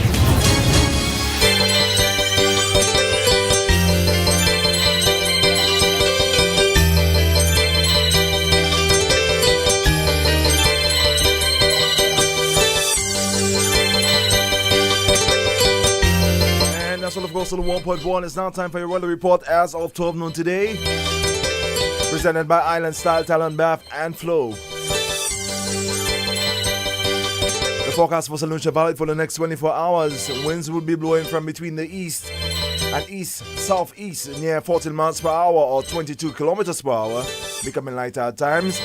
And that's all, of course, on the 1.1. It's now time for your weather report as of 12 noon today. Presented by Island Style, Talon Bath, and Flow. The forecast for St. Lucia valid for the next 24 hours. Winds will be blowing from between the east and east-southeast near 14 miles per hour or 22 kilometers per hour, becoming lighter at times.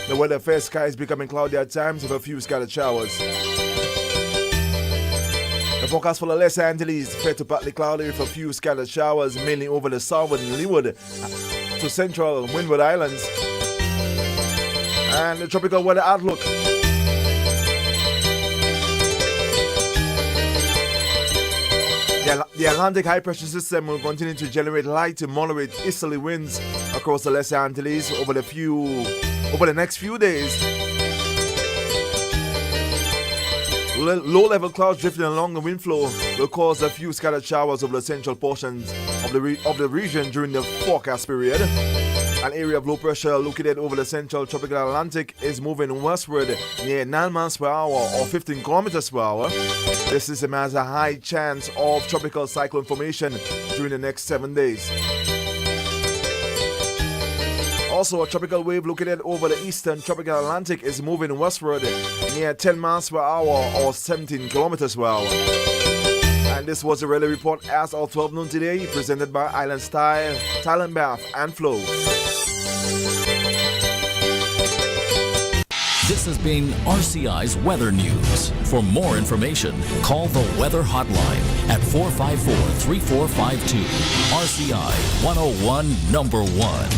The weather fair skies becoming cloudy at times with a few scattered showers. The forecast for the Lesser Antilles, fair to partly cloudy with a few scattered showers, mainly over the southern Leeward to central Windward Islands. And the tropical weather outlook. The Atlantic high pressure system will continue to generate light to moderate easterly winds across the Lesser Antilles over the next few days. Low-level clouds drifting along the wind flow will cause a few scattered showers over the central portions of the region during the forecast period. An area of low pressure located over the central tropical Atlantic is moving westward near 9 miles per hour or 15 kilometers per hour. This system has a high chance of tropical cyclone formation during the next 7 days. Also, a tropical wave located over the eastern tropical Atlantic is moving westward near 10 miles per hour or 17 kilometers per hour. And this was the weather report as of 12 noon today, presented by Island Style, Thailand Bath and Flow. This has been RCI's Weather News. For more information, call the Weather Hotline at 454-3452. RCI 101 number 1.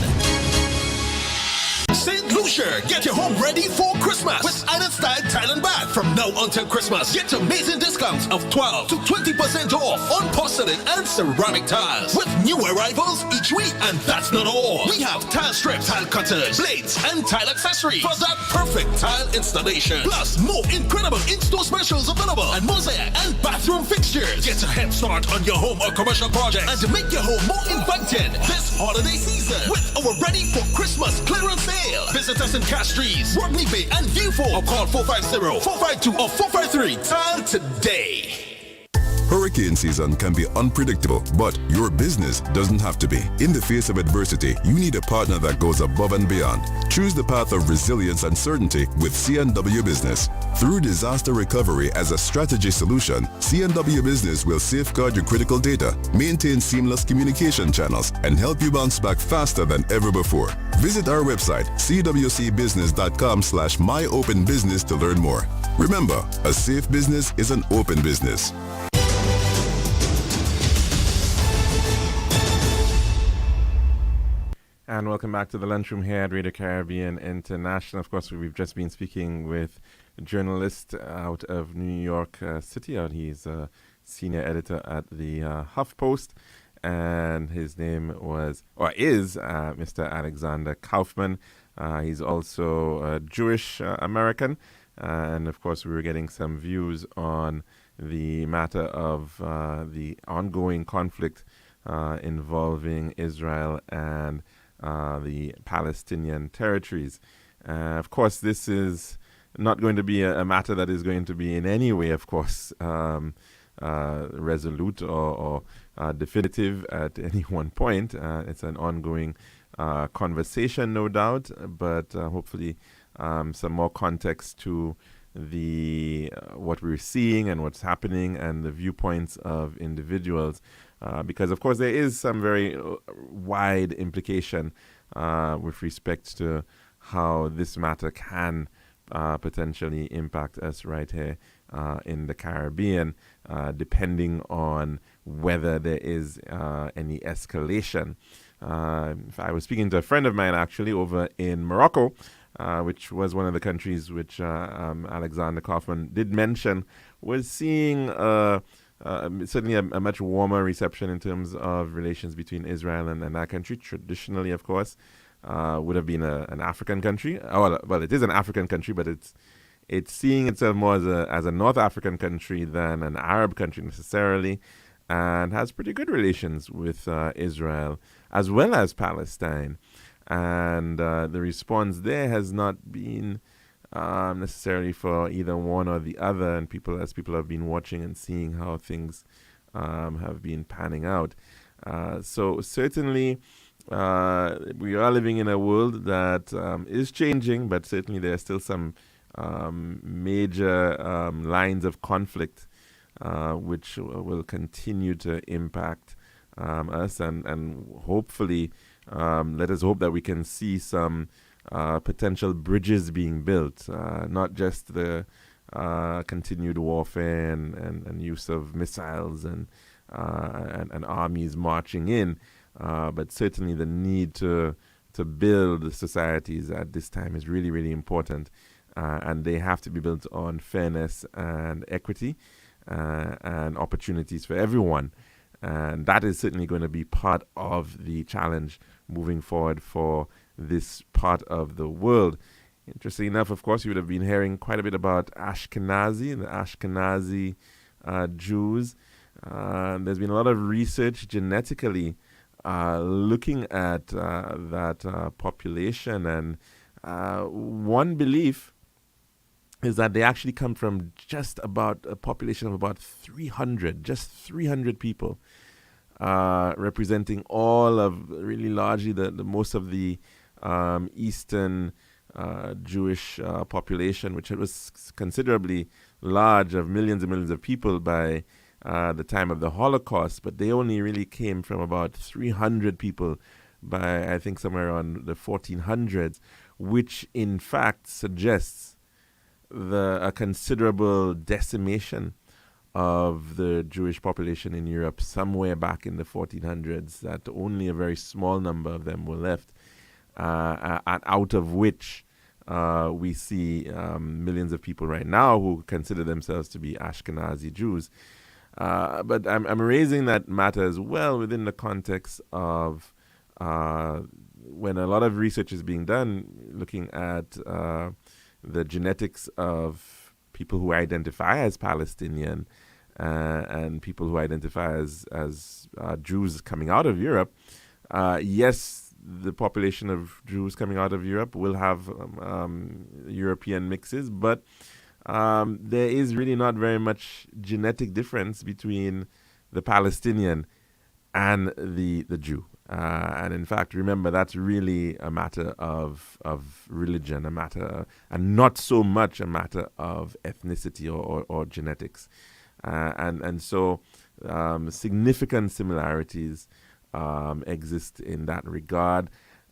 St. Lucia, get your home ready for Christmas with Island Style Thailand Bath. From now until Christmas, get amazing discounts of 12 to 20% off on porcelain and ceramic tiles with new arrivals each week. And that's not all. We have tile strips, tile cutters, blades, and tile accessories for that perfect tile installation. Plus, more incredible in-store specials available and mosaic and bathroom fixtures. Get a head start on your home or commercial project and to make your home more inviting this holiday season with our Ready for Christmas clearance sale. Visit us in Castries, Rodney Bay, and Viewfort, or call 450-452 or 453 Tile today. Hurricane season can be unpredictable, but your business doesn't have to be. In the face of adversity, you need a partner that goes above and beyond. Choose the path of resilience and certainty with C&W Business. Through disaster recovery as a strategy solution, C&W Business will safeguard your critical data, maintain seamless communication channels, and help you bounce back faster than ever before. Visit our website, cwcbusiness.com/myopenbusiness to learn more. Remember, a safe business is an open business. And welcome back to the Lunchroom here at Radio Caribbean International. Of course, we've just been speaking with a journalist out of New York City. He's a senior editor at the HuffPost, and his name is Mr. Alexander Kaufman. He's also a Jewish American, and of course, we were getting some views on the matter of the ongoing conflict involving Israel and the Palestinian territories. Of course, this is not going to be a matter that is going to be in any way, of course, resolute or definitive at any one point. It's an ongoing conversation, no doubt, but hopefully some more context to the what we're seeing and what's happening and the viewpoints of individuals. Because, of course, there is some very wide implication with respect to how this matter can potentially impact us right here in the Caribbean, depending on whether there is any escalation. I was speaking to a friend of mine, actually, over in Morocco, which was one of the countries which Alexander Kaufman did mention, was seeing certainly a much warmer reception in terms of relations between Israel and that country. Traditionally, of course, would have been an African country. Well, it is an African country, but it's seeing itself more as a North African country than an Arab country necessarily, and has pretty good relations with Israel as well as Palestine. And the response there has not been necessarily for either one or the other, and people have been watching and seeing how things have been panning out. So certainly we are living in a world that is changing, but certainly there are still some major lines of conflict which will continue to impact us, and hopefully let us hope that we can see some potential bridges being built, not just the continued warfare and use of missiles and armies marching in, but certainly the need to build societies at this time is really, really important, and they have to be built on fairness and equity and opportunities for everyone. And that is certainly going to be part of the challenge moving forward for this part of the world. Interesting enough, of course, you would have been hearing quite a bit about Ashkenazi and the Ashkenazi Jews. There's been a lot of research genetically looking at that population, and one belief is that they actually come from just about a population of about 300, just 300 people, representing all of, really largely the most of the Eastern Jewish population, which was considerably large, of millions and millions of people by the time of the Holocaust, but they only really came from about 300 people by, I think, somewhere around the 1400s, which in fact suggests a considerable decimation of the Jewish population in Europe somewhere back in the 1400s, that only a very small number of them were left, and out of which we see millions of people right now who consider themselves to be Ashkenazi Jews. But I'm raising that matter as well within the context of when a lot of research is being done looking at the genetics of people who identify as Palestinian and people who identify as Jews coming out of Europe. Yes, the population of Jews coming out of Europe will have European mixes, but there is really not very much genetic difference between the Palestinian and the Jew. And in fact, remember, that's really a matter of religion, a matter, and not so much a matter of ethnicity or genetics. And so significant similarities exist in that regard.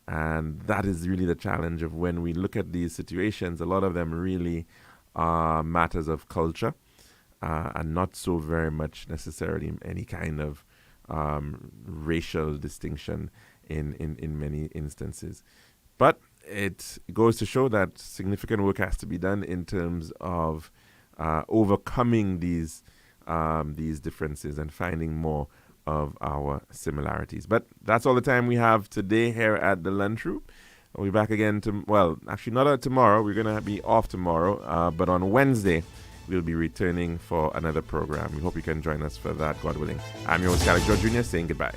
And that is really the challenge of when we look at these situations. A lot of them really are matters of culture and not so very much necessarily any kind of racial distinction in many instances. But it goes to show that significant work has to be done in terms of overcoming these differences and finding more of our similarities. But that's all the time we have today here at the Lunchroom. We'll be back again actually not tomorrow. We're going to be off tomorrow, but on Wednesday we'll be returning for another program. We hope you can join us for that, God willing. I'm your host, Alex George Jr., saying goodbye.